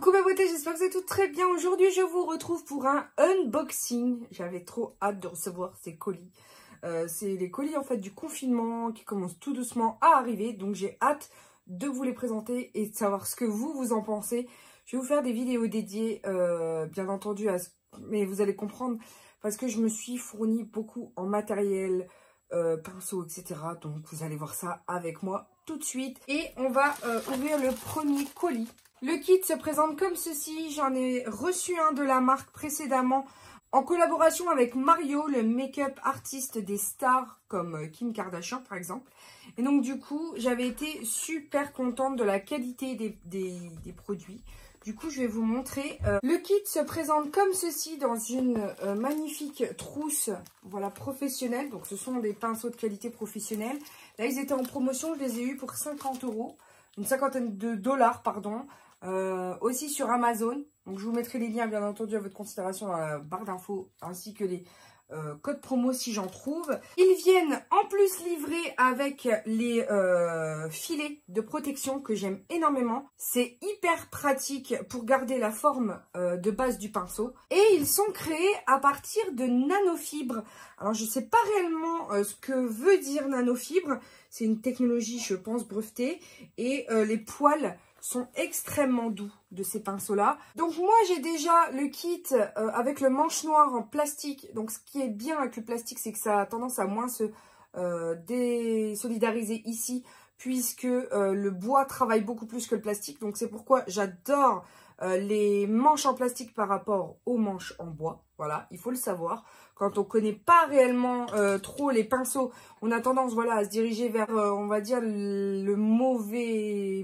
Coucou ma beauté, j'espère que vous allez toutes très bien. Aujourd'hui, je vous retrouve pour un unboxing. J'avais trop hâte de recevoir ces colis. C'est les colis en fait du confinement qui commencent tout doucement à arriver. Donc j'ai hâte de vous les présenter et de savoir ce que vous en pensez. Je vais vous faire des vidéos dédiées, bien entendu, mais vous allez comprendre parce que je me suis fourni beaucoup en matériel, pinceau, etc. Donc vous allez voir ça avec moi tout de suite. Et on va ouvrir le premier colis. Le kit se présente comme ceci. J'en ai reçu un de la marque précédemment en collaboration avec Mario, le make-up artiste des stars comme Kim Kardashian par exemple. Et donc du coup, j'avais été super contente de la qualité des produits. Du coup, je vais vous montrer. Le kit se présente comme ceci dans une magnifique trousse, voilà, professionnelle. Donc ce sont des pinceaux de qualité professionnelle. Là, ils étaient en promotion, je les ai eus pour 50 €, une cinquantaine de dollars, pardon. Aussi sur Amazon. Donc je vous mettrai les liens bien entendu à votre considération dans la barre d'infos ainsi que les codes promo si j'en trouve. Ils viennent en plus livrés avec les filets de protection que j'aime énormément. C'est hyper pratique pour garder la forme de base du pinceau. Et ils sont créés à partir de nanofibres. Alors je ne sais pas réellement ce que veut dire nanofibre. C'est une technologie je pense brevetée. Et les poils sont extrêmement doux de ces pinceaux là. Donc moi j'ai déjà le kit avec le manche noir en plastique. Donc ce qui est bien avec le plastique, c'est que ça a tendance à moins se désolidariser ici, puisque le bois travaille beaucoup plus que le plastique. Donc c'est pourquoi j'adore les manches en plastique par rapport aux manches en bois. Voilà, il faut le savoir. Quand on ne connaît pas réellement trop les pinceaux, on a tendance, voilà, à se diriger vers, on va dire, le mauvais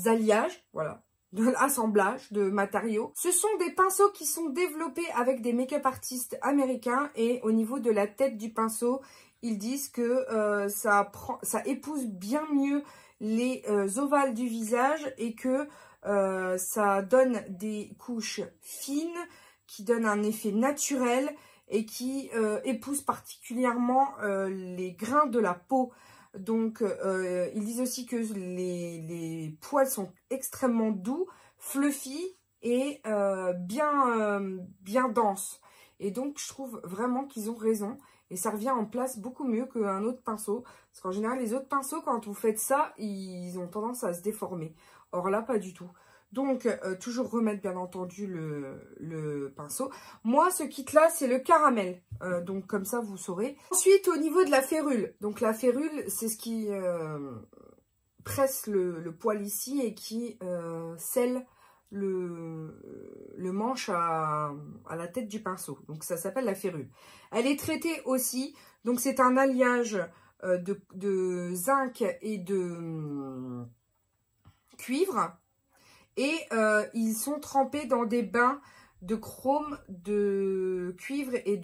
alliage, voilà, de l'assemblage de matériaux. Ce sont des pinceaux qui sont développés avec des make-up artistes américains et au niveau de la tête du pinceau, ils disent que ça épouse bien mieux les ovales du visage et que ça donne des couches fines qui donnent un effet naturel et qui épousent particulièrement les grains de la peau. Donc, ils disent aussi que les poils sont extrêmement doux, fluffy et bien denses. Et donc, je trouve vraiment qu'ils ont raison. Et ça revient en place beaucoup mieux qu'un autre pinceau. Parce qu'en général, les autres pinceaux, quand vous faites ça, ils ont tendance à se déformer. Or là, pas du tout. Donc, toujours remettre bien entendu le pinceau. Moi, ce kit-là, c'est le caramel. Donc, comme ça, vous saurez. Ensuite, au niveau de la férule. Donc, la férule, c'est ce qui presse le poil ici et qui scelle le manche à la tête du pinceau. Donc, ça s'appelle la férule. Elle est traitée aussi. Donc, c'est un alliage de zinc et de cuivre. Et ils sont trempés dans des bains de chrome, de cuivre et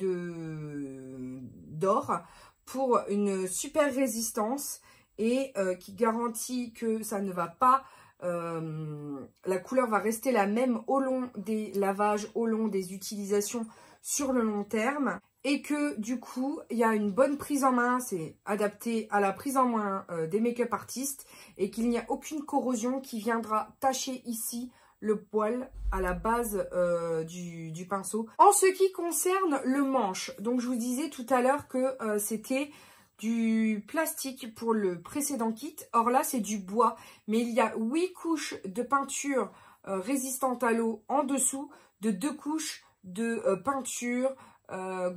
d'or pour une super résistance et qui garantit que ça ne va pas, la couleur va rester la même au long des lavages, au long des utilisations sur le long terme. Et que du coup, il y a une bonne prise en main, c'est adapté à la prise en main des make-up artistes. Et qu'il n'y a aucune corrosion qui viendra tacher ici le poil à la base du pinceau. En ce qui concerne le manche, donc je vous disais tout à l'heure que c'était du plastique pour le précédent kit. Or là, c'est du bois. Mais il y a 8 couches de peinture résistante à l'eau en dessous, de 2 couches de peinture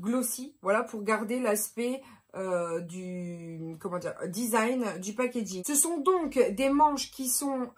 glossy, voilà, pour garder l'aspect du design du packaging. Ce sont donc des manches qui sont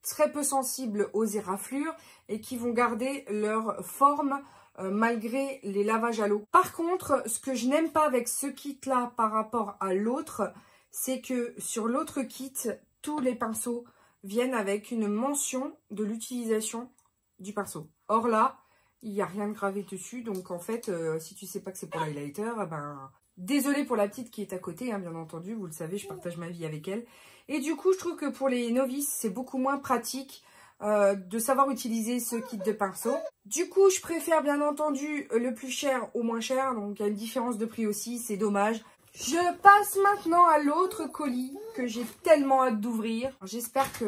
très peu sensibles aux éraflures et qui vont garder leur forme malgré les lavages à l'eau. Par contre, ce que je n'aime pas avec ce kit là par rapport à l'autre, c'est que sur l'autre kit, tous les pinceaux viennent avec une mention de l'utilisation du pinceau. Or là, il n'y a rien de gravé dessus, donc en fait, si tu sais pas que c'est pour l'highlighter, ben désolée pour la petite qui est à côté, hein, bien entendu, vous le savez, je partage ma vie avec elle. Et du coup, je trouve que pour les novices, c'est beaucoup moins pratique de savoir utiliser ce kit de pinceau. Du coup, je préfère bien entendu le plus cher au moins cher, donc il y a une différence de prix aussi, c'est dommage. Je passe maintenant à l'autre colis que j'ai tellement hâte d'ouvrir. J'espère que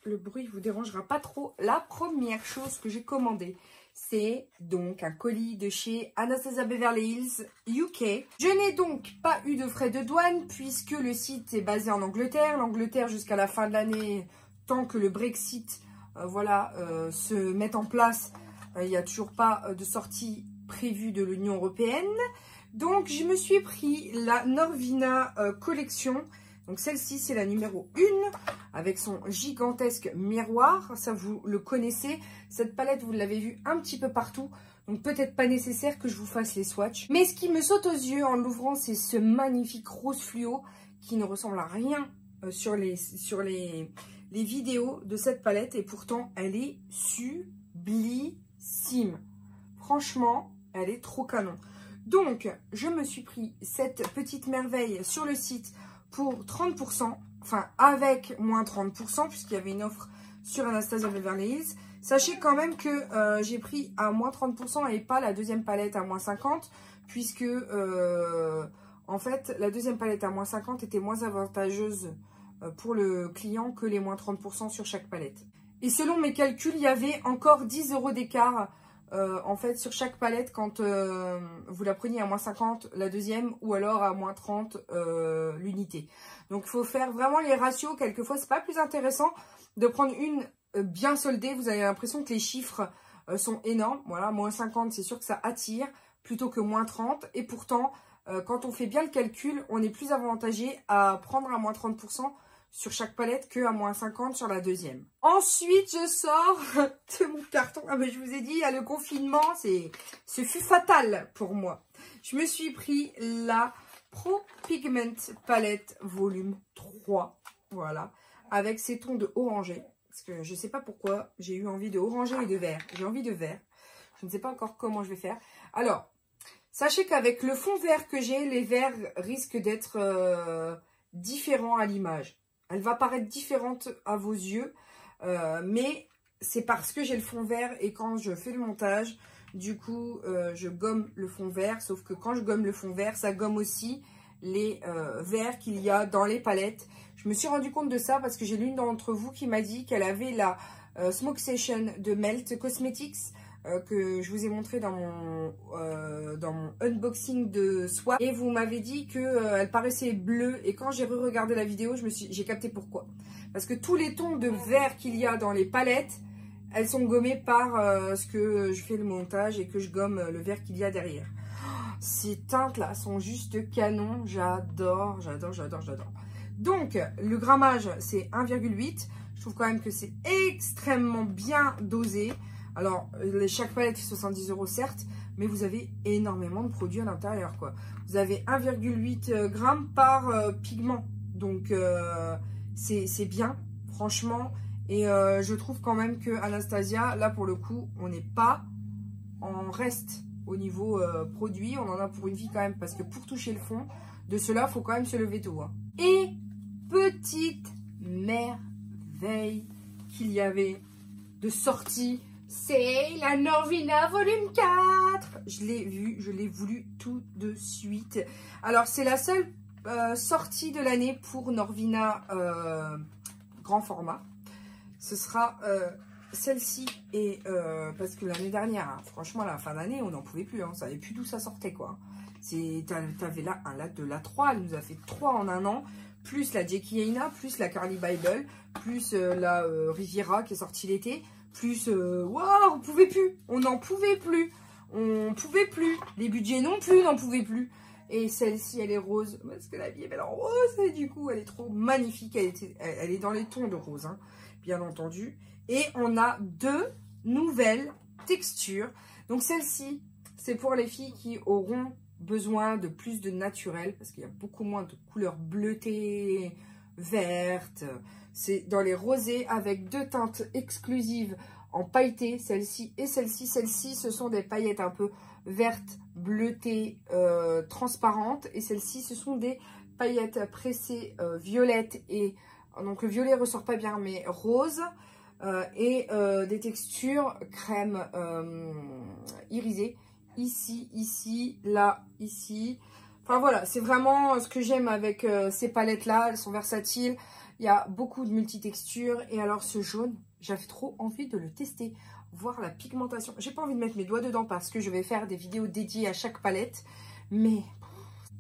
le bruit vous dérangera pas trop. La première chose que j'ai commandée, c'est donc un colis de chez Anastasia Beverly Hills UK. Je n'ai donc pas eu de frais de douane puisque le site est basé en Angleterre. L'Angleterre jusqu'à la fin de l'année, tant que le Brexit se met en place, il n'y a toujours pas de sortie prévue de l'Union européenne. Donc je me suis pris la Norvina collection. Donc celle-ci, c'est la numéro 1 avec son gigantesque miroir. Ça, vous le connaissez. Cette palette, vous l'avez vue un petit peu partout. Donc peut-être pas nécessaire que je vous fasse les swatchs. Mais ce qui me saute aux yeux en l'ouvrant, c'est ce magnifique rose fluo qui ne ressemble à rien sur les vidéos de cette palette. Et pourtant, elle est sublissime. Franchement, elle est trop canon. Donc, je me suis pris cette petite merveille sur le site pour 30%, enfin avec moins 30%, puisqu'il y avait une offre sur Anastasia Beverly Hills. Sachez quand même que j'ai pris à moins 30% et pas la deuxième palette à moins 50%, puisque en fait, la deuxième palette à moins 50% était moins avantageuse pour le client que les moins 30% sur chaque palette. Et selon mes calculs, il y avait encore 10 € d'écart en fait sur chaque palette quand vous la preniez à moins 50 la deuxième ou alors à moins 30 l'unité. Donc il faut faire vraiment les ratios. Quelquefois c'est pas plus intéressant de prendre une bien soldée. Vous avez l'impression que les chiffres sont énormes. Voilà, moins 50 c'est sûr que ça attire plutôt que moins 30. Et pourtant quand on fait bien le calcul, on est plus avantagé à prendre à moins 30% sur chaque palette que à moins 50 sur la deuxième. Ensuite, je sors de mon carton. Ah ben, je vous ai dit, le confinement, ce fut fatal pour moi. Je me suis pris la Pro Pigment Palette volume 3. Voilà. Avec ces tons de orangé. Parce que je ne sais pas pourquoi j'ai eu envie de orangé et de vert. J'ai envie de vert. Je ne sais pas encore comment je vais faire. Alors, sachez qu'avec le fond vert que j'ai, les verts risquent d'être différents à l'image. Elle va paraître différente à vos yeux, mais c'est parce que j'ai le fond vert et quand je fais le montage, du coup, je gomme le fond vert. Sauf que quand je gomme le fond vert, ça gomme aussi les verts qu'il y a dans les palettes. Je me suis rendu compte de ça parce que j'ai l'une d'entre vous qui m'a dit qu'elle avait la Smoke Session de Melt Cosmetics que je vous ai montré dans mon unboxing de Swap. Et vous m'avez dit qu'elle paraissait bleue. Et quand j'ai re-regardé la vidéo, j'ai capté pourquoi. Parce que tous les tons de vert qu'il y a dans les palettes, elles sont gommées par ce que je fais le montage et que je gomme le vert qu'il y a derrière. Ces teintes-là sont juste canon. J'adore, j'adore, j'adore, j'adore. Donc, le grammage, c'est 1,8. Je trouve quand même que c'est extrêmement bien dosé. Alors, chaque palette est 70 € certes, mais vous avez énormément de produits à l'intérieur, quoi. Vous avez 1,8 g par pigment. Donc, c'est bien, franchement. Et je trouve quand même que Anastasia, là, pour le coup, on n'est pas en reste au niveau produit. On en a pour une vie quand même, parce que pour toucher le fond, de cela, il faut quand même se lever tôt. Hein. Et petite merveille qu'il y avait de sortie, c'est la Norvina volume 4. Je l'ai vu, je l'ai voulu tout de suite. Alors, c'est la seule sortie de l'année pour Norvina grand format. Ce sera celle-ci. Et parce que l'année dernière, hein, franchement, à la fin d'année, on n'en pouvait plus. Hein, on ne savait plus d'où ça sortait, quoi. T'avais là un lot de la 3. Elle nous a fait 3 en un an. Plus la Jackie Aina, plus la Carly Bible, plus la Riviera qui est sortie l'été. Plus, waouh, on pouvait plus, on n'en pouvait plus, on pouvait plus, les budgets non plus n'en pouvaient plus. Et celle-ci, elle est rose, parce que la vie est belle en rose, et du coup, elle est trop magnifique, elle est dans les tons de rose, hein, bien entendu. Et on a 2 nouvelles textures. Donc celle-ci, c'est pour les filles qui auront besoin de plus de naturel, parce qu'il y a beaucoup moins de couleurs bleutées, vertes. C'est dans les rosés avec 2 teintes exclusives en pailleté, celle-ci et celle-ci. Celle-ci, ce sont des paillettes un peu vertes, bleutées, transparentes. Et celle-ci, ce sont des paillettes pressées violettes. Et donc le violet ressort pas bien, mais rose. Et des textures crème irisée. Ici, ici, là, ici. Enfin voilà, c'est vraiment ce que j'aime avec ces palettes-là. Elles sont versatiles. Il y a beaucoup de multitextures. Et alors ce jaune, j'avais trop envie de le tester. Voir la pigmentation. J'ai pas envie de mettre mes doigts dedans parce que je vais faire des vidéos dédiées à chaque palette. Mais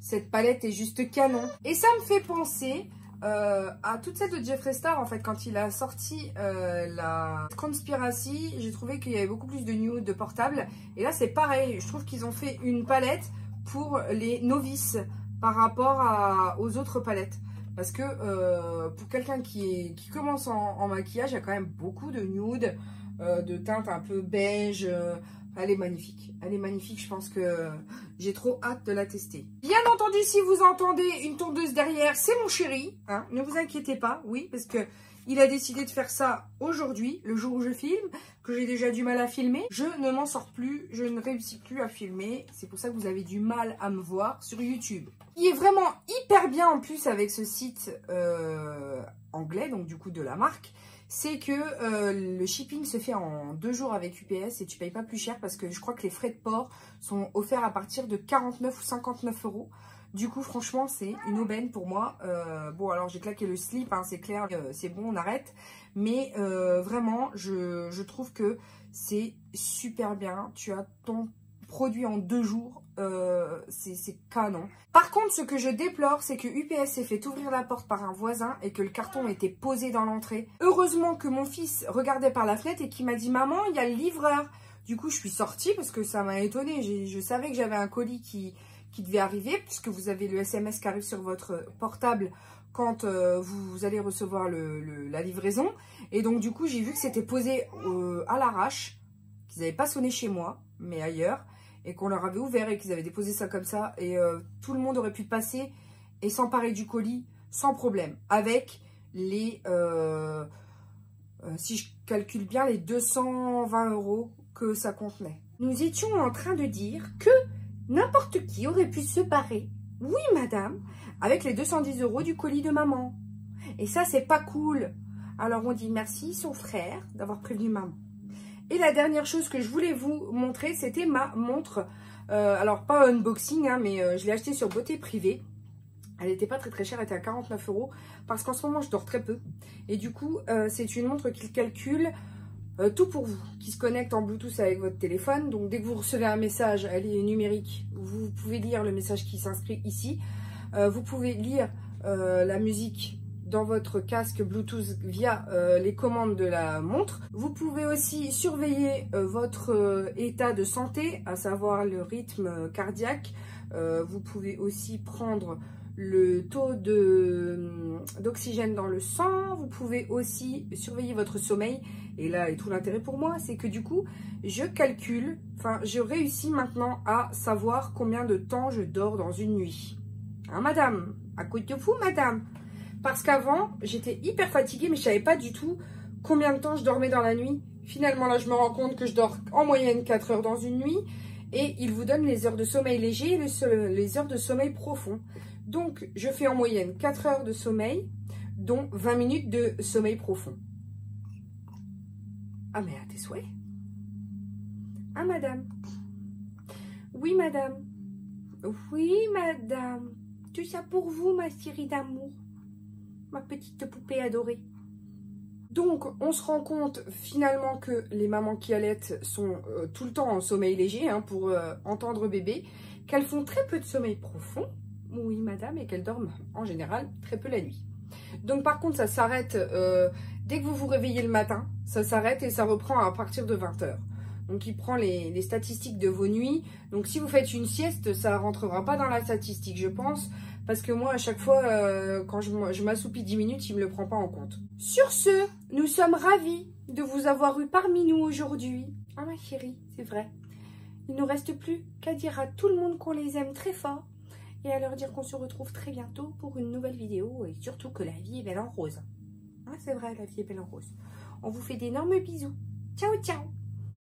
cette palette est juste canon. Et ça me fait penser à toute celle de Jeffree Star. En fait, quand il a sorti la Conspiracy, j'ai trouvé qu'il y avait beaucoup plus de nude, de portable. Et là, c'est pareil. Je trouve qu'ils ont fait une palette pour les novices par rapport aux autres palettes. Parce que pour quelqu'un qui commence en maquillage, il y a quand même beaucoup de nude, de teintes un peu beige. Elle est magnifique. Elle est magnifique. Je pense que j'ai trop hâte de la tester. Bien entendu, si vous entendez une tondeuse derrière, c'est mon chéri. Hein, ne vous inquiétez pas. Oui, parce que il a décidé de faire ça aujourd'hui, le jour où je filme, que j'ai déjà du mal à filmer. Je ne m'en sors plus. Je ne réussis plus à filmer. C'est pour ça que vous avez du mal à me voir sur YouTube. Il est vraiment hyper bien en plus avec ce site anglais, donc du coup de la marque. C'est que le shipping se fait en 2 jours avec UPS et tu payes pas plus cher parce que je crois que les frais de port sont offerts à partir de 49 ou 59 euros. Du coup, franchement, c'est une aubaine pour moi. Bon, alors j'ai claqué le slip, hein, c'est clair, c'est bon, on arrête. Mais vraiment, je trouve que c'est super bien. Tu as ton produit en 2 jours. C'est canon. Par contre, ce que je déplore, c'est que UPS s'est fait ouvrir la porte par un voisin et que le carton était posé dans l'entrée. Heureusement que mon fils regardait par la fenêtre et qu'il m'a dit « Maman, il y a le livreur ». Du coup, je suis sortie parce que ça m'a étonnée. Je savais que j'avais un colis qui devait arriver puisque vous avez le SMS qui arrive sur votre portable quand vous allez recevoir la livraison. Et donc, du coup, j'ai vu que c'était posé à l'arrache, qu'ils n'avaient pas sonné chez moi, mais ailleurs. Et qu'on leur avait ouvert et qu'ils avaient déposé ça comme ça. Et tout le monde aurait pu passer et s'emparer du colis sans problème. Avec les, si je calcule bien, les 220 € que ça contenait. Nous étions en train de dire que n'importe qui aurait pu se parer, oui madame, avec les 210 € du colis de maman. Et ça, c'est pas cool. Alors on dit merci son frère d'avoir prévenu maman. Et la dernière chose que je voulais vous montrer, c'était ma montre. Alors, pas unboxing, hein, mais je l'ai achetée sur Beauté Privée. Elle n'était pas très chère, elle était à 49 € parce qu'en ce moment, je dors très peu. Et du coup, c'est une montre qui calcule tout pour vous, qui se connecte en Bluetooth avec votre téléphone. Donc, dès que vous recevez un message, elle est numérique. Vous pouvez lire le message qui s'inscrit ici. Vous pouvez lire la musique dans votre casque Bluetooth via les commandes de la montre. Vous pouvez aussi surveiller votre état de santé, à savoir le rythme cardiaque. Vous pouvez aussi prendre le taux d'oxygène dans le sang. Vous pouvez aussi surveiller votre sommeil. Et là est tout l'intérêt pour moi, c'est que du coup, je calcule, enfin, je réussis maintenant à savoir combien de temps je dors dans une nuit. Hein, madame? À côté de vous, madame? Parce qu'avant, j'étais hyper fatiguée, mais je ne savais pas du tout combien de temps je dormais dans la nuit. Finalement, là, je me rends compte que je dors en moyenne 4 heures dans une nuit. Et il vous donne les heures de sommeil léger et les heures de sommeil profond. Donc, je fais en moyenne 4 heures de sommeil, dont 20 minutes de sommeil profond. Ah, mais à tes souhaits. Ah, madame? Oui, madame. Oui, madame. Tout ça pour vous, ma chérie d'amour. Ma petite poupée adorée. Donc, on se rend compte finalement que les mamans qui allaitent sont tout le temps en sommeil léger hein, pour entendre bébé, qu'elles font très peu de sommeil profond, oui madame, et qu'elles dorment en général très peu la nuit. Donc par contre, ça s'arrête dès que vous vous réveillez le matin, ça s'arrête et ça reprend à partir de 20 h. Donc il prend les statistiques de vos nuits. Donc si vous faites une sieste, ça ne rentrera pas dans la statistique, je pense. Parce que moi, à chaque fois, quand je m'assoupis 10 minutes, il ne me le prend pas en compte. Sur ce, nous sommes ravis de vous avoir eu parmi nous aujourd'hui. Ah ma chérie, c'est vrai. Il ne nous reste plus qu'à dire à tout le monde qu'on les aime très fort. Et à leur dire qu'on se retrouve très bientôt pour une nouvelle vidéo. Et surtout que la vie est belle en rose. Ah, c'est vrai, la vie est belle en rose. On vous fait d'énormes bisous. Ciao, ciao.